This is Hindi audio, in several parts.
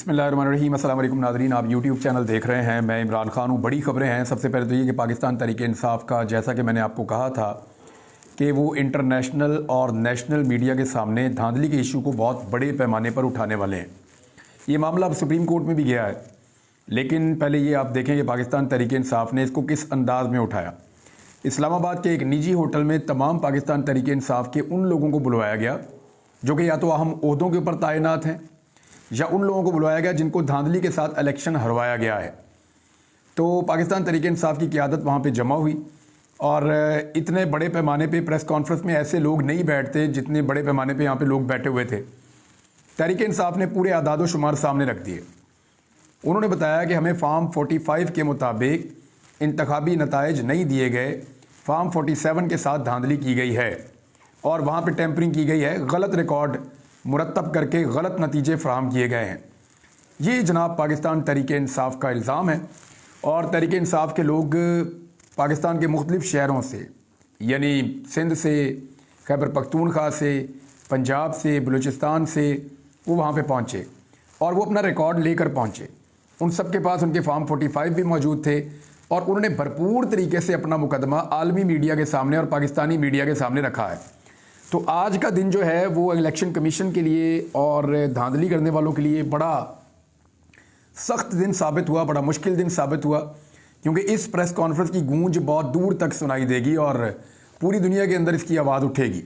बिस्मिल्लाहिर्रहमानिर्रहीम। अस्सलाम वालेकुम नाज़रीन, आप यूट्यूब चैनल देख रहे हैं। मैं इमरान खान हूँ। बड़ी खबरें हैं। सबसे पहले तो ये कि पाकिस्तान तहरीक इंसाफ का, जैसा कि मैंने आपको कहा था कि वो इंटरनेशनल और नेशनल मीडिया के सामने धांधली के इशू को बहुत बड़े पैमाने पर उठाने वाले हैं। ये मामला अब सुप्रीम कोर्ट में भी गया है, लेकिन पहले ये आप देखें कि पाकिस्तान तहरीक इंसाफ ने इसको किस अंदाज में उठाया। इस्लामाबाद के एक निजी होटल में तमाम पाकिस्तान तहरीक इंसाफ के उन लोगों को बुलवाया गया जो कि या तो अहम ओहदों के ऊपर तैनात हैं, या उन लोगों को बुलवाया गया जिनको धांधली के साथ इलेक्शन हरवाया गया है। तो पाकिस्तान तहरीक इंसाफ की क़यादत वहाँ पे जमा हुई और इतने बड़े पैमाने पे प्रेस कॉन्फ्रेंस में ऐसे लोग नहीं बैठते जितने बड़े पैमाने पे यहाँ पे लोग बैठे हुए थे। तहरीक इंसाफ ने पूरे आदाद व शुमार सामने रख दिए। उन्होंने बताया कि हमें फार्म 45 के मुताबिक इंतखाबी नताइज नहीं दिए गए, फार्म 47 के साथ धांधली की गई है और वहाँ पर टेम्परिंग की गई है, गलत रिकॉर्ड मुरतब करके गलत नतीजे फराहम किए गए हैं। ये जनाब पाकिस्तान तहरीक इंसाफ का इल्ज़ाम है। और तहरीक इंसाफ के लोग पाकिस्तान के मुख्तलिफ़ शहरों से, यानी सिंध से, खैबर पख्तूनख्वा से, पंजाब से, बलूचिस्तान से वो वहाँ पे पहुँचे और वो अपना रिकॉर्ड लेकर पहुँचे। उन सब के पास उनके फार्म 45 भी मौजूद थे और उन्होंने भरपूर तरीके से अपना मुकदमा आलमी मीडिया के सामने और पाकिस्तानी मीडिया के सामने रखा है। तो आज का दिन जो है वो इलेक्शन कमीशन के लिए और धांधली करने वालों के लिए बड़ा सख्त दिन साबित हुआ, बड़ा मुश्किल दिन साबित हुआ, क्योंकि इस प्रेस कॉन्फ्रेंस की गूंज बहुत दूर तक सुनाई देगी और पूरी दुनिया के अंदर इसकी आवाज़ उठेगी।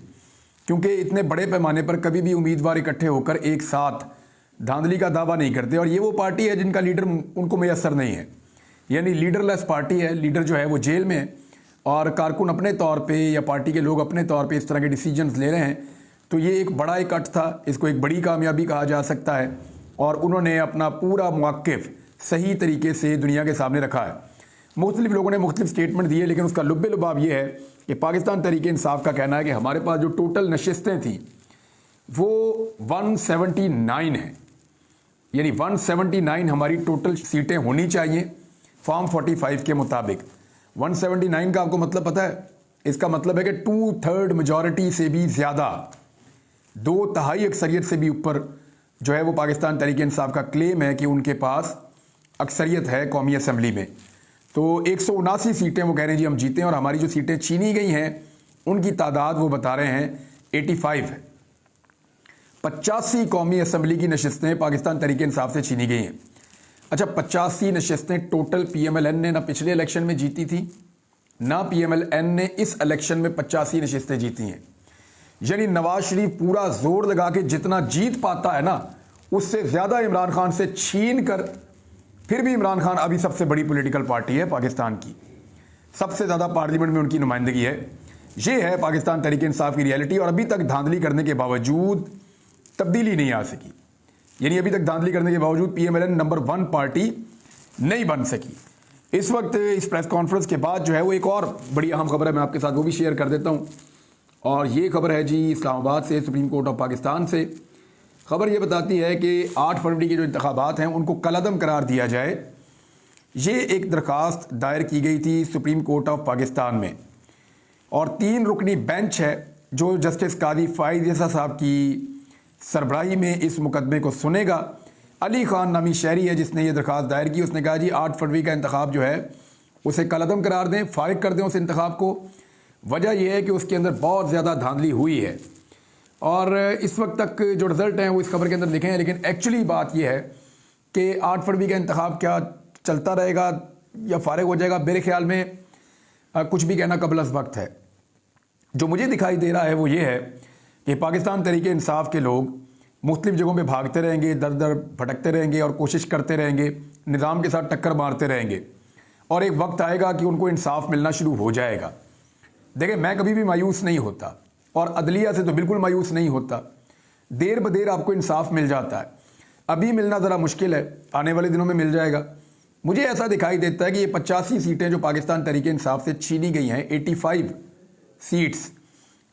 क्योंकि इतने बड़े पैमाने पर कभी भी उम्मीदवार इकट्ठे होकर एक साथ धांधली का दावा नहीं करते। और ये वो पार्टी है जिनका लीडर उनको मैसर नहीं है, यानी लीडरलेस पार्टी है। लीडर जो है वो जेल में है और कारकुन अपने तौर पे या पार्टी के लोग अपने तौर पे इस तरह के डिसीजंस ले रहे हैं। तो ये एक बड़ा इकट्ठ था, इसको एक बड़ी कामयाबी कहा जा सकता है और उन्होंने अपना पूरा मौक़िफ़ सही तरीके से दुनिया के सामने रखा है। मुख्तलिफ लोगों ने मुख्तलिफ स्टेटमेंट दिए, लेकिन उसका लुब्बे लुबाब ये है कि पाकिस्तान तहरीक इंसाफ का कहना है कि हमारे पास जो टोटल नशिस्तें थी वो 179 हैं, यानी 179 हमारी टोटल सीटें होनी चाहिए फार्म 45 के मुताबिक। 179 का आपको मतलब पता है? इसका मतलब है कि 2/3 मेजॉरिटी से भी ज़्यादा, 2/3 अक्सरियत से भी ऊपर जो है वो पाकिस्तान तहरीक इंसाफ का क्लेम है कि उनके पास अक्सरियत है कौमी असम्बली में। तो 179 सीटें वो कह रहे हैं जी हम जीते हैं, और हमारी जो सीटें छीनी गई हैं उनकी तादाद वो बता रहे हैं 85 है। 85 कौमी असम्बली की नशिस्तें पाकिस्तान तहरीक इंसाफ से छीनी गई हैं। अच्छा, 85 नशिस्तें टोटल PMLN ने ना पिछले इलेक्शन में जीती थी, ना PMLN ने इस इलेक्शन में 85 नशिस्तें जीती हैं। यानी नवाज शरीफ पूरा जोर लगा के जितना जीत पाता है ना, उससे ज़्यादा इमरान खान से छीन कर, फिर भी इमरान खान अभी सबसे बड़ी पॉलिटिकल पार्टी है पाकिस्तान की, सबसे ज़्यादा पार्लियामेंट में उनकी नुमाइंदगी है। ये है पाकिस्तान तहरीक इंसाफ की रियलिटी। और अभी तक धांधली करने के बावजूद तब्दीली नहीं आ सकी, यानी अभी तक धांधली करने के बावजूद PMLN नंबर 1 पार्टी नहीं बन सकी। इस वक्त इस प्रेस कॉन्फ्रेंस के बाद जो है वो एक और बड़ी अहम खबर है, मैं आपके साथ वो भी शेयर कर देता हूँ। और ये खबर है जी इस्लामाबाद से, सुप्रीम कोर्ट ऑफ पाकिस्तान से। खबर ये बताती है कि 8 फरवरी के जो इंतखाबात हैं उनको कलअदम करार दिया जाए। ये एक दरख्वास्त दायर की गई थी सुप्रीम कोर्ट ऑफ पाकिस्तान में, और 3 रुकनी बेंच है जो जस्टिस कादी फाइज ईसा साहब की सरबराही में इस मुकदमे को सुनेगा। अली खान नामी शहरी है जिसने ये दरख्वास्त दायर की। उसने कहा जी 8 फरवरी का इंतखाब जो है उसे कलअदम करार दें, फारिग कर दें उस इंतखाब को। वजह यह है कि उसके अंदर बहुत ज़्यादा धांधली हुई है और इस वक्त तक जो रिज़ल्ट हैं वो इस खबर के अंदर लिखे हैं। लेकिन एक्चुअली बात यह है कि 8 फरवरी का इंतखाब क्या चलता रहेगा या फारिग हो जाएगा, मेरे ख्याल में कुछ भी कहना कबल अज़ वक्त है। जो मुझे दिखाई दे रहा है वो ये है कि पाकिस्तान तहरीक इंसाफ के लोग मुख्तलिफ जगहों पे भागते रहेंगे, दर दर भटकते रहेंगे और कोशिश करते रहेंगे, निज़ाम के साथ टक्कर मारते रहेंगे, और एक वक्त आएगा कि उनको इंसाफ मिलना शुरू हो जाएगा। देखिए, मैं कभी भी मायूस नहीं होता और अदलिया से तो बिल्कुल मायूस नहीं होता। देर ब देर आपको इंसाफ मिल जाता है। अभी मिलना ज़रा मुश्किल है, आने वाले दिनों में मिल जाएगा। मुझे ऐसा दिखाई देता है कि ये 85 सीटें जो पाकिस्तान तहरीक इंसाफ से छीनी गई हैं, 85 सीट्स,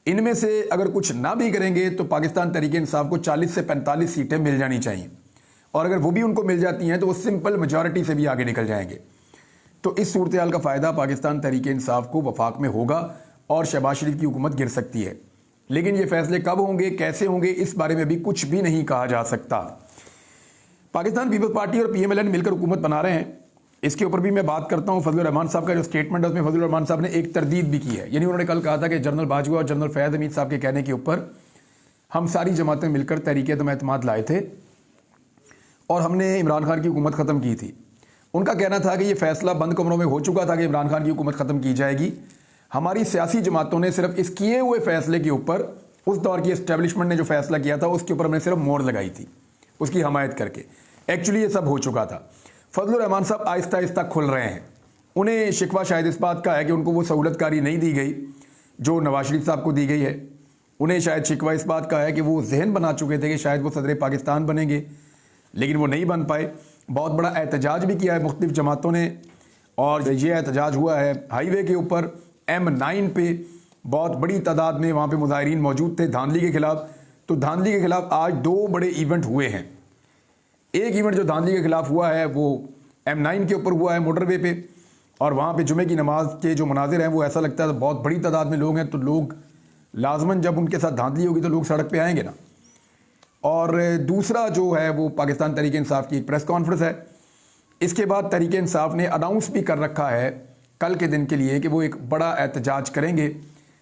इनमें से अगर कुछ ना भी करेंगे तो पाकिस्तान तहरीक इंसाफ को 40 से 45 सीटें मिल जानी चाहिए, और अगर वो भी उनको मिल जाती हैं तो वो सिंपल मेजॉरिटी से भी आगे निकल जाएंगे। तो इस सूरत हाल का फ़ायदा पाकिस्तान तहरीक इंसाफ को वफाक में होगा और शहबाज शरीफ की हुकूमत गिर सकती है। लेकिन ये फैसले कब होंगे, कैसे होंगे, इस बारे में भी कुछ भी नहीं कहा जा सकता। पाकिस्तान पीपल्स पार्टी और PMLN मिलकर हुकूमत बना रहे हैं, इसके ऊपर भी मैं बात करता हूं। फजलुर रहमान साहब का जो स्टेटमेंट है उसमें फजलुर रहमान साहब ने एक तरदीद भी की है, यानी उन्होंने कल कहा था कि जनरल बाजवा और जनरल फैज़ हमीद साहब के कहने के ऊपर हम सारी जमातें मिलकर तहरीक-ए-एतमाद लाए थे और हमने इमरान खान की हुकूमत ख़त्म की थी। उनका कहना था कि ये फैसला बंद कमरों में हो चुका था कि इमरान खान की हुकूमत ख़त्म की जाएगी। हमारी सियासी जमातों ने सिर्फ इस किए हुए फैसले के ऊपर, उस दौर की एस्टेब्लिशमेंट ने जो फैसला किया था उसके ऊपर हमने सिर्फ मोहर लगाई थी, उसकी हमायत करके। एक्चुअली ये सब हो चुका था। फजलुर रहमान साहब आहिस्ता आहिस्ता खुल रहे हैं। उन्हें शिकवा शायद इस बात का है कि उनको वो सहूलतकारी नहीं दी गई जो नवाज शरीफ साहब को दी गई है। उन्हें शायद शिकवा इस बात का है कि वो जहन बना चुके थे कि शायद वो सदर पाकिस्तान बनेंगे, लेकिन वो नहीं बन पाए। बहुत बड़ा एहतजाज भी किया है मुख्तलिफ जमातों ने, और ये एहतजाज हुआ है हाईवे के ऊपर M9 पे। बहुत बड़ी तादाद में वहाँ पे मुजाहिरीन मौजूद थे धांधली के खिलाफ। तो धांधली के खिलाफ आज 2 बड़े इवेंट हुए हैं। एक इवेंट जो धांधली के खिलाफ हुआ है वो M9 के ऊपर हुआ है मोटरवे पे, और वहाँ पे जुमे की नमाज के जो मनाजिर हैं वो ऐसा लगता है बहुत बड़ी तादाद में लोग हैं, तो लोग लाजमन जब उनके साथ धांधली होगी तो लोग सड़क पे आएंगे ना। और दूसरा जो है वो पाकिस्तान तहरीक इंसाफ की एक प्रेस कॉन्फ्रेंस है। इसके बाद तहरीक इंसाफ ने अनाउंस भी कर रखा है कल के दिन के लिए कि वो एक बड़ा एहतजाज करेंगे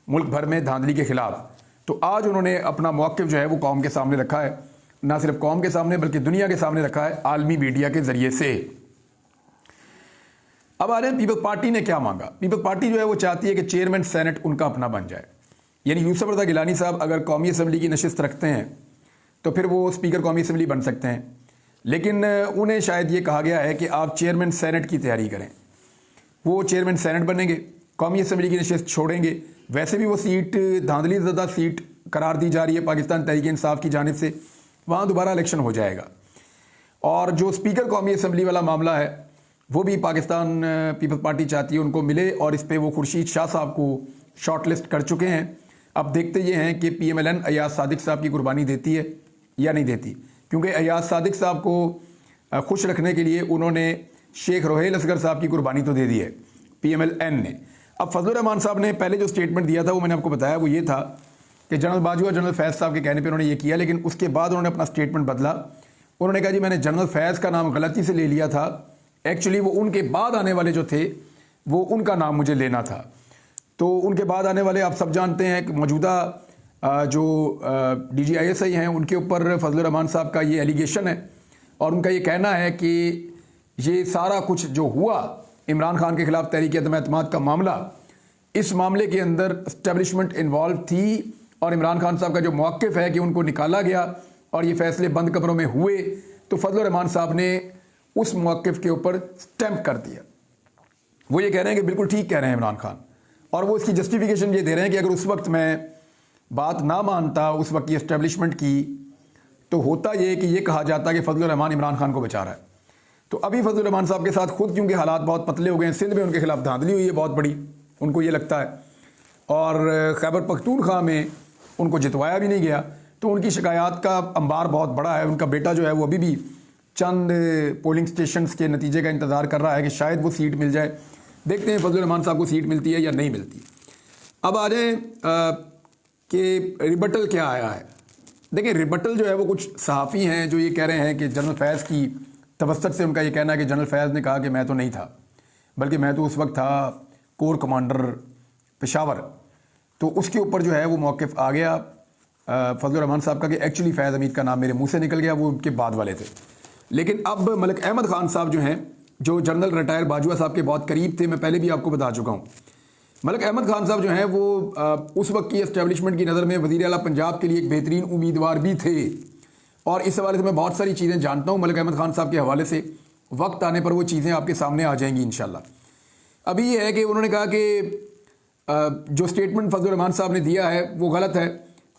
मुल्क भर में धांधली के खिलाफ। तो आज उन्होंने अपना मौक़िफ़ जो है वो कौम के सामने रखा है, ना सिर्फ कौम के सामने बल्कि दुनिया के सामने रखा है आलमी मीडिया के ज़रिए से। अब आ रहे हैं पीपल्स पार्टी ने क्या मांगा। पीपल्स पार्टी जो है वो चाहती है कि चेयरमैन सेनेट उनका अपना बन जाए, यानी यूसुफ रज़ा गिलानी साहब अगर कौमी असम्बली की नशिस्त रखते हैं तो फिर वो स्पीकर कौमी असम्बली बन सकते हैं, लेकिन उन्हें शायद ये कहा गया है कि आप चेयरमैन सेनेट की तैयारी करें। वो चेयरमैन सेनेट बनेंगे, कौमी असम्बली की नशिस्त छोड़ेंगे। वैसे भी वो सीट धांधली ज़दा सीट करार दी जा रही है पाकिस्तान तहरीक इंसाफ की जानिब से, वहाँ दोबारा इलेक्शन हो जाएगा। और जो स्पीकर कौमी असम्बली वाला मामला है वो भी पाकिस्तान पीपल्स पार्टी चाहती है उनको मिले, और इस पर वो खुर्शीद शाह साहब को शॉर्ट लिस्ट कर चुके हैं। अब देखते ये हैं कि PMLN अयाज सादिक साहब की कुर्बानी देती है या नहीं देती, क्योंकि अयाज सादिक साहब को खुश रखने के लिए उन्होंने शेख रोहेल असगर साहब की कुर्बानी तो दे दी है PMLN ने। अब फजलुर रहमान साहब ने पहले जो स्टेटमेंट दिया था वो मैंने आपको बताया, वो ये था कि जनरल बाजवा जनरल फैज़ साहब के कहने पे उन्होंने ये किया, लेकिन उसके बाद उन्होंने अपना स्टेटमेंट बदला। उन्होंने कहा जी मैंने जनरल फैज़ का नाम गलती से ले लिया था, एक्चुअली वो उनके बाद आने वाले जो थे वो उनका नाम मुझे लेना था। तो उनके बाद आने वाले आप सब जानते हैं कि मौजूदा जो DGISI हैं उनके ऊपर फजलुर रहमान साहब का ये एलिगेशन है, और उनका ये कहना है कि ये सारा कुछ जो हुआ इमरान खान के खिलाफ तहरीक-ए-एतमाद का मामला, इस मामले के अंदर एस्टेब्लिशमेंट इन्वॉल्व थी, और इमरान खान साहब का जो मौक़िफ़ है कि उनको निकाला गया और ये फैसले बंद कमरों में हुए, तो फजलुर रहमान साहब ने उस मौक़िफ़ के ऊपर स्टैंप कर दिया। वो ये कह रहे हैं कि बिल्कुल ठीक कह रहे हैं इमरान खान, और वो इसकी जस्टिफिकेशन ये दे रहे हैं कि अगर उस वक्त मैं बात ना मानता उस वक्त की एस्टेब्लिशमेंट की, तो होता ये कि ये कहा जाता कि फजलुर रहमान इमरान खान को बचा रहा है। तो अभी फजलुर रहमान साहब के साथ खुद क्योंकि हालात बहुत पतले हो गए हैं, सिंध में उनके खिलाफ धांधली हुई है बहुत बड़ी, उनको ये लगता है, और खैबर पख्तूनख्वा में उनको जितवाया भी नहीं गया, तो उनकी शिकायत का अंबार बहुत बड़ा है। उनका बेटा जो है वो अभी भी चंद पोलिंग स्टेशंस के नतीजे का इंतज़ार कर रहा है कि शायद वो सीट मिल जाए। देखते हैं फजलुर रहमान साहब को सीट मिलती है या नहीं मिलती। अब आ जाए कि रिबटल क्या आया है। देखिए रिबटल जो है वो कुछ सहाफ़ी हैं जो ये कह रहे हैं कि जनरल फैज़ की तवस्सुत से उनका ये कहना है कि जनरल फैज़ ने कहा कि मैं तो नहीं था, बल्कि मैं तो उस वक्त था कोर कमांडर पेशावर। तो उसके ऊपर जो है वो मौक़िफ़ आ गया फजलुर रहमान साहब का कि एक्चुअली फैज़ हमीद का नाम मेरे मुंह से निकल गया, वो उनके बाद वाले थे। लेकिन अब मलिक अहमद ख़ान साहब जो हैं, जो जनरल रिटायर बाजवा साहब के बहुत करीब थे, मैं पहले भी आपको बता चुका हूँ, मलिक अहमद ख़ान साहब जो हैं वो उस वक्त की एस्टेब्लिशमेंट की नज़र में वज़ीर आला पंजाब के लिए एक बेहतरीन उम्मीदवार भी थे, और इस हवाले से मैं बहुत सारी चीज़ें जानता हूँ मलिक अहमद ख़ान साहब के हवाले से। वक्त आने पर वो चीज़ें आपके सामने आ जाएंगी इंशाल्लाह। अभी ये है कि उन्होंने कहा कि जो स्टेटमेंट फजलुर रहमान साहब ने दिया है वो गलत है।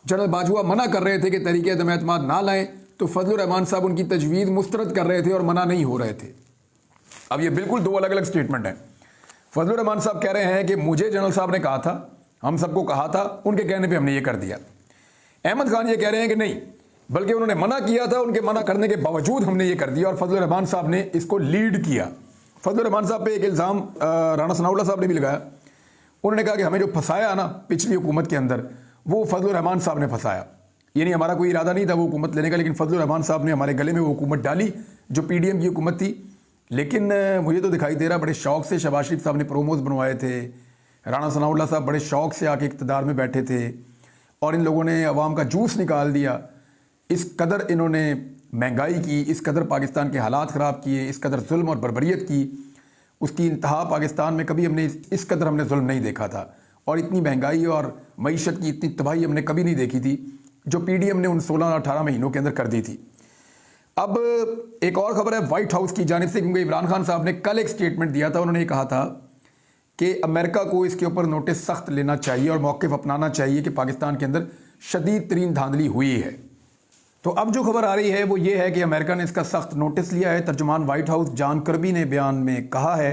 जनरल बाजवा मना कर रहे थे कि तहरीक-ए-एतमाद ना लाएं, तो फजलुर रहमान साहब उनकी तजवीज़ मुस्तरद कर रहे थे और मना नहीं हो रहे थे। अब ये बिल्कुल दो अलग अलग स्टेटमेंट हैं। फजलुर रहमान साहब कह रहे हैं कि मुझे जनरल साहब ने कहा था, हम सबको कहा था, उनके कहने पे हमने ये कर दिया। अहमद खान ये कह रहे हैं कि नहीं, बल्कि उन्होंने मना किया था, उनके मना करने के बावजूद हमने ये कर दिया, और फजलुर रहमान साहब ने इसको लीड किया। फजलुर रहमान साहब पे एक इल्ज़ाम राना सनाउल्लाह साहब ने भी लगाया। उन्होंने कहा कि हमें जो फंसाया ना पिछली हुकूमत के अंदर, वो फजलुर रहमान साहब ने फंसाया। यानी हमारा कोई इरादा नहीं था वो हुकूमत लेने का, लेकिन फजलुर रहमान साहब ने हमारे गले में वो हुकूमत डाली जो पीडीएम की हुकूमत थी। लेकिन मुझे तो दिखाई दे रहा बड़े शौक से शहबाज शरीफ साहब ने प्रोमोज बनवाए थे, राणा सनाउल्लाह साहब बड़े शौक से आके इक़्तिदार में बैठे थे और इन लोगों ने अवाम का जूस निकाल दिया। इस कदर इन्होंने महंगाई की, इस कदर पाकिस्तान के हालात ख़राब किए, इस कदर जुल्म और बर्बरियत की, उसकी इंतहा पाकिस्तान में कभी हमने इस कदर हमने जुल्म नहीं देखा था और इतनी महंगाई और मईशत की इतनी तबाही हमने कभी नहीं देखी थी जो पीडीएम ने उन 16-18 महीनों के अंदर कर दी थी। अब एक और खबर है व्हाइट हाउस की जानिब से, क्योंकि इमरान खान साहब ने कल एक स्टेटमेंट दिया था। उन्होंने कहा था कि अमेरिका को इसके ऊपर नोटिस सख्त लेना चाहिए और मौक़िफ़ अपनाना चाहिए कि पाकिस्तान के अंदर शदीद तरीन धांधली हुई है। तो अब जो खबर आ रही है वो ये है कि अमेरिका ने इसका सख्त नोटिस लिया है। तर्जुमान व्हाइट हाउस जॉन कर्बी ने बयान में कहा है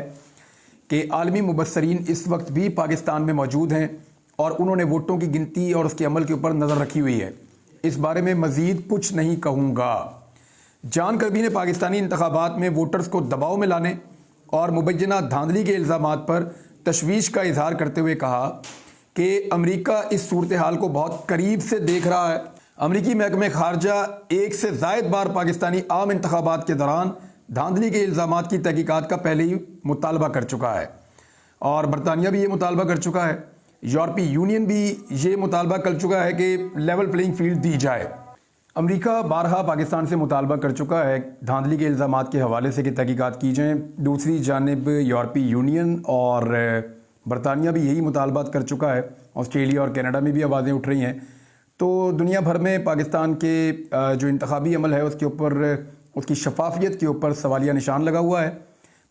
कि आलमी मुबस्सरीन इस वक्त भी पाकिस्तान में मौजूद हैं और उन्होंने वोटों की गिनती और उसके अमल के ऊपर नज़र रखी हुई है। इस बारे में मज़ीद कुछ नहीं कहूँगा। जॉन कर्बी ने पाकिस्तानी इंतखाबात में वोटर्स को दबाव में लाने और मुबैना धांधली के इल्ज़ामात पर तशवीश का इजहार करते हुए कहा कि अमरीका इस सूरत हाल को बहुत करीब से देख रहा है। अमरीकी महकमे खारजा एक से ज़ायद बार पाकिस्तानी आम इंतखाबात के दौरान धांधली के इल्ज़ामात की तहकीकात का पहले ही मुतालबा कर चुका है और बरतानिया भी ये मुतालबा कर चुका है, यूरोपीय यूनियन भी ये मुतालबा कर चुका है कि लेवल प्लेइंग फील्ड दी जाए। अमरीका बारहा पाकिस्तान से मुतालबा कर चुका है धांधली के इल्ज़ामात के हवाले से कि तहकीकात की जाएँ। दूसरी जानिब यूरोपीय यूनियन और बरतानिया भी यही मुतालबात कर चुका है। ऑस्ट्रेलिया और कनाडा में भी आवाज़ें उठ रही हैं। तो दुनिया भर में पाकिस्तान के जो इंतखाबी अमल है उसके ऊपर, उसकी शफाफियत के ऊपर सवालिया निशान लगा हुआ है।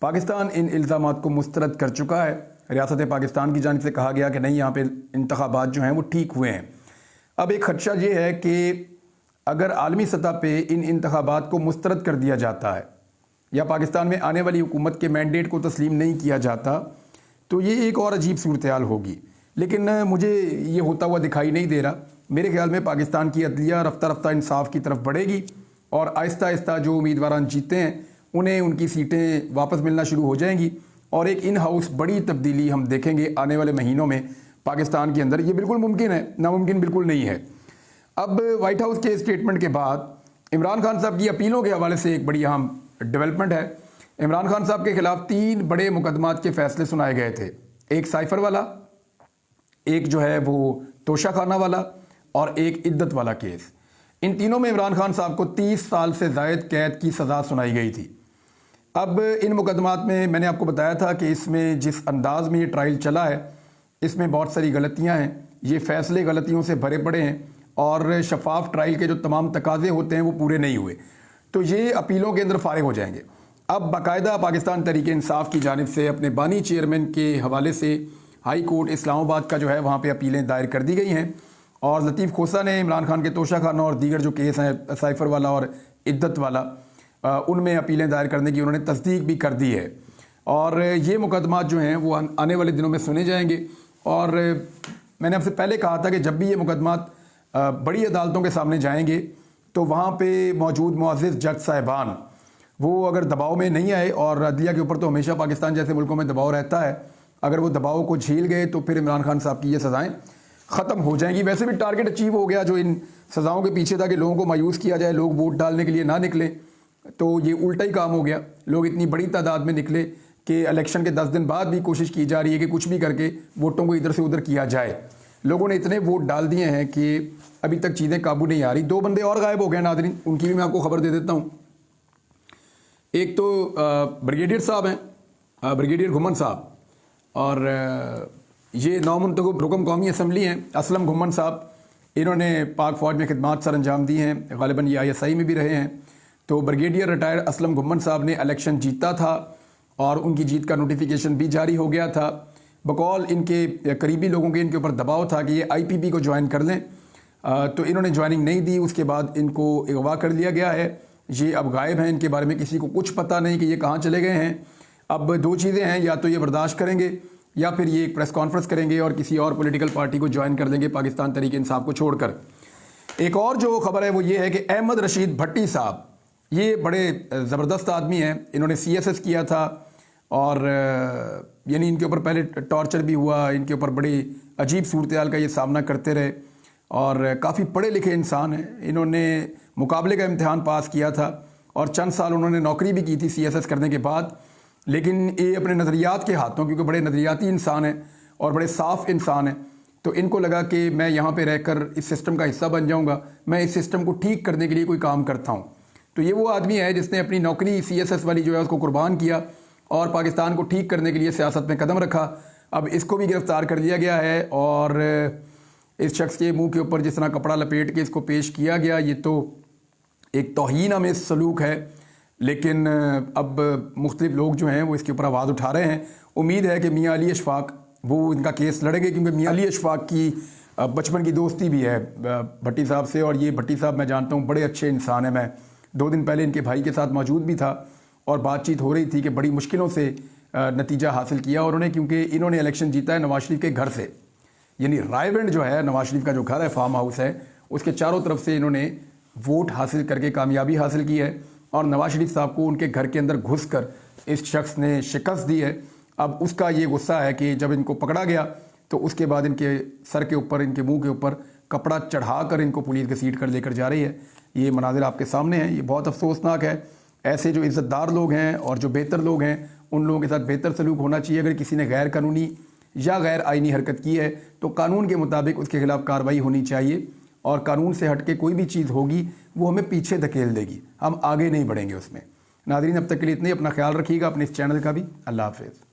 पाकिस्तान इन इल्ज़ामात को मुस्तरद कर चुका है। रियासत पाकिस्तान की जानिब से कहा गया कि नहीं, यहाँ पे इंतखाबात जो हैं वो ठीक हुए हैं। अब एक खदशा ये है कि अगर आलमी सतह पे इन इंतखाबात को मुस्तरद कर दिया जाता है या पाकिस्तान में आने वाली हुकूमत के मैंडेट को तस्लीम नहीं किया जाता तो ये एक और अजीब सूरत हाल होगी। लेकिन मुझे ये होता हुआ दिखाई नहीं दे रहा। मेरे ख्याल में पाकिस्तान की अदलिया रफ्ता रफ्ता इंसाफ की तरफ बढ़ेगी और आहिस्ता आहिस्ता जो उम्मीदवार जीते हैं उन्हें उनकी सीटें वापस मिलना शुरू हो जाएंगी और एक इन हाउस बड़ी तब्दीली हम देखेंगे आने वाले महीनों में पाकिस्तान के अंदर। ये बिल्कुल मुमकिन है, नामुमकिन बिल्कुल नहीं है। अब वाइट हाउस के स्टेटमेंट के बाद इमरान खान साहब की अपीलों के हवाले से एक बड़ी अहम डेवलपमेंट है। इमरान खान साहब के खिलाफ 3 बड़े मुकदमात के फैसले सुनाए गए थे। एक साइफर वाला, एक जो है वो तोशा खाना वाला और एक इद्दत वाला केस। इन तीनों में इमरान खान साहब को 30 साल से ज़ायद कैद की सज़ा सुनाई गई थी। अब इन मुकदमात में मैंने आपको बताया था कि इसमें जिस अंदाज में ये ट्रायल चला है इसमें बहुत सारी गलतियां हैं। ये फैसले गलतियों से भरे पड़े हैं और शफाफ ट्रायल के जो तमाम तकाजे होते हैं वो पूरे नहीं हुए। तो ये अपीलों के अंदर फारिग हो जाएंगे। अब बाकायदा पाकिस्तान तहरीक इंसाफ की जानिब से अपने बानी चेयरमैन के हवाले से हाई कोर्ट इस्लामाबाद का जो है वहाँ पर अपीलें दायर कर दी गई हैं और लतीफ़ खोसा ने इमरान खान के तोशा खाना और दीगर जो केस हैं साइफर वाला और इद्दत वाला, उनमें अपीलें दायर करने की उन्होंने तस्दीक भी कर दी है और ये मुकदमात जो हैं वो आने वाले दिनों में सुने जाएंगे। और मैंने आपसे पहले कहा था कि जब भी ये मुकदमात बड़ी अदालतों के सामने जाएंगे तो वहाँ पे मौजूद मुअज़्ज़िज़ जज साहिबान वो अगर दबाव में नहीं आए, और अदलिया के ऊपर तो हमेशा पाकिस्तान जैसे मुल्कों में दबाव रहता है, अगर वो दबाव को झेल गए तो फिर इमरान खान साहब की ये सज़ाएँ ख़त्म हो जाएंगी। वैसे भी टारगेट अचीव हो गया जो इन सज़ाओं के पीछे था कि लोगों को मायूस किया जाए, लोग वोट डालने के लिए ना निकले, तो ये उल्टा ही काम हो गया। लोग इतनी बड़ी तादाद में निकले कि इलेक्शन के 10 दिन बाद भी कोशिश की जा रही है कि कुछ भी करके वोटों को इधर से उधर किया जाए। लोगों ने इतने वोट डाल दिए हैं कि अभी तक चीज़ें काबू नहीं आ रही। 2 बंदे और गायब हो गए नाज़रीन, उनकी भी मैं आपको खबर दे देता हूँ। एक तो ब्रिगेडियर साहब हैं, ब्रिगेडियर घुमन साहब, और ये नौमुंतखब रुकन कौमी असम्बली हैं असलम घुमन साहब। इन्होंने पाक फ़ौज में खिदमात सर अंजाम दी हैं, ग़ालिबन ये ISI में भी रहे हैं। तो ब्रिगेडियर रिटायर असलम घुमन साहब ने इलेक्शन जीता था और उनकी जीत का नोटिफिकेशन भी जारी हो गया था। बकौल इनके करीबी लोगों के इनके ऊपर दबाव था कि ये IPP को ज्वाइन कर लें, तो इन्होंने ज्वाइनिंग नहीं दी। उसके बाद इनको अगवा कर लिया गया है। ये अब गायब हैं, इनके बारे में किसी को कुछ पता नहीं कि ये कहाँ चले गए हैं। अब 2 चीज़ें हैं, या तो ये बर्दाश्त करेंगे या फिर ये एक प्रेस कॉन्फ्रेंस करेंगे और किसी और पॉलिटिकल पार्टी को ज्वाइन कर देंगे पाकिस्तान तहरीक इंसाफ को छोड़कर। एक और जो खबर है वो ये है कि अहमद रशीद भट्टी साहब, ये बड़े ज़बरदस्त आदमी हैं। इन्होंने CSS किया था और यानी इनके ऊपर पहले टॉर्चर भी हुआ, इनके ऊपर बड़ी अजीब सूरत हाल का ये सामना करते रहे और काफ़ी पढ़े लिखे इंसान हैं। इन्होंने मुकाबले का इम्तिहान पास किया था और चंद साल उन्होंने नौकरी भी की थी CSS करने के बाद। लेकिन ये अपने नज़रियात के हाथों, क्योंकि बड़े नज़रियाती इंसान हैं और बड़े साफ़ इंसान हैं, तो इनको लगा कि मैं यहाँ पे रहकर इस सिस्टम का हिस्सा बन जाऊँगा, मैं इस सिस्टम को ठीक करने के लिए कोई काम करता हूँ। तो ये वो आदमी है जिसने अपनी नौकरी CSS वाली जो है उसको कुर्बान किया और पाकिस्तान को ठीक करने के लिए सियासत में कदम रखा। अब इसको भी गिरफ़्तार कर लिया गया है और इस शख्स के मुंह के ऊपर जिस तरह कपड़ा लपेट के इसको पेश किया गया, ये तो एक तौहीन आमेज़ सलूक है। लेकिन अब मुख्तलिफ लोग जो हैं वो इसके ऊपर आवाज़ उठा रहे हैं। उम्मीद है कि मियाँ अली अशफाक वो इनका केस लड़ेंगे, क्योंकि मियाँ अली अशफाक की बचपन की दोस्ती भी है भट्टी साहब से, और ये भट्टी साहब मैं जानता हूँ बड़े अच्छे इंसान हैं। मैं 2 दिन पहले इनके भाई के साथ मौजूद भी था और बातचीत हो रही थी कि बड़ी मुश्किलों से नतीजा हासिल किया उन्होंने, क्योंकि इन्होंने इलेक्शन जीता है नवाज शरीफ के घर से। यानी रायगंज जो है, नवाज शरीफ का जो घर है, फार्म हाउस है, उसके चारों तरफ से इन्होंने वोट हासिल करके कामयाबी हासिल की है और नवाज शरीफ साहब को उनके घर के अंदर घुसकर इस शख्स ने शिकस्त दी है। अब उसका ये गुस्सा है कि जब इनको पकड़ा गया तो उसके बाद इनके सर के ऊपर, इनके मुंह के ऊपर कपड़ा चढ़ाकर इनको पुलिस घसीट कर लेकर जा रही है। ये मनाजिर आपके सामने हैं। ये बहुत अफसोसनाक है। ऐसे जो इज़्ज़तदार लोग हैं और जो बेहतर लोग हैं, उन लोगों के साथ बेहतर सलूक होना चाहिए। अगर किसी ने गैर कानूनी या गैर आइनी हरकत की है तो कानून के मुताबिक उसके खिलाफ कार्रवाई होनी चाहिए, और कानून से हट के कोई भी चीज़ होगी वो हमें पीछे धकेल देगी, हम आगे नहीं बढ़ेंगे उसमें। नाज़रीन, अब तक के लिए इतने। अपना ख्याल रखिएगा, अपने इस चैनल का भी। अल्लाह हाफ़िज़।